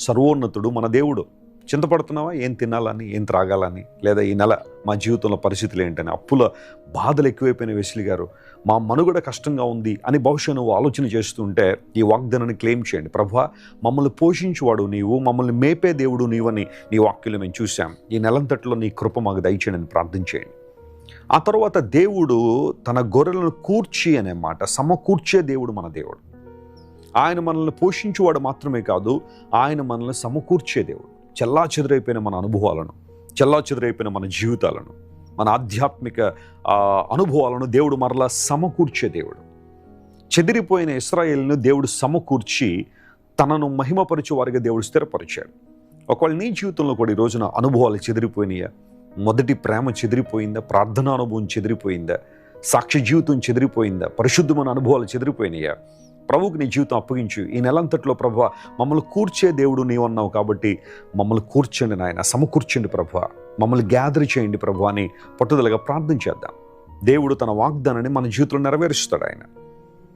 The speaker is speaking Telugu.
సర్వోన్నతుడు మన దేవుడు. చింతపడుతున్నావా? ఏం తినాలని, ఏం త్రాగాలని, లేదా ఈ నెల మా జీవితంలో పరిస్థితులు ఏంటని, అప్పుల బాధలు ఎక్కువైపోయిన వెస్లీ గారు, మా మనుగడ కష్టంగా ఉంది అని బహుశా నువ్వు ఆలోచన చేస్తుంటే ఈ వాగ్దానాన్ని క్లెయిమ్ చేయండి. ప్రభువా, మమ్మల్ని పోషించువాడు నీవు, మమ్మల్ని మేపే దేవుడు నీవని నీ వాక్యంలో మేము చూసాం. ఈ నెలంతట్లో నీ కృప మాకు దయచేయండి అని ప్రార్థించేయండి. ఆ తర్వాత దేవుడు తన గొర్రెలను కూర్చి అనే మాట, సమకూర్చే దేవుడు మన దేవుడు. ఆయన మనల్ని పోషించేవాడు మాత్రమే కాదు, ఆయన మనల్ని సమకూర్చే దేవుడు. చెల్లా చెదురైపోయిన మన అనుభవాలను, చెల్లా చెదురైపోయిన మన జీవితాలను, మన ఆధ్యాత్మిక అనుభవాలను దేవుడు మరలా సమకూర్చే దేవుడు. చెదిరిపోయిన ఇశ్రాయేలును దేవుడు సమకూర్చి తనను మహిమపరిచే వారిగా దేవుడు స్థిరపరిచాడు. ఒకవేళ నీ జీవితంలో కూడా ఈ రోజున అనుభవాలు చెదిరిపోయినాయా? మొదటి ప్రేమ చెదిరిపోయిందా? ప్రార్థనా అనుభవం చెదిరిపోయిందా? సాక్షి జీవితం చెదిరిపోయిందా? పరిశుద్ధమైన అనుభవాలు చెదిరిపోయినాయా? ప్రభువుకి నీ జీవితం అప్పగించు. ఈ నెలంతట్లో ప్రభువా, మమ్మల్ని కూర్చే దేవుడు నీవన్నావు కాబట్టి మమ్మల్ని కూర్చండి నాయన, సమకూర్చండి ప్రభువా, మమ్మల్ని గ్యాదర్ చేయండి ప్రభువా అని పట్టుదలగా ప్రార్థన చేద్దాం. దేవుడు తన వాగ్దానాన్ని మన జీవితంలో నెరవేరుస్తాడు. ఆయన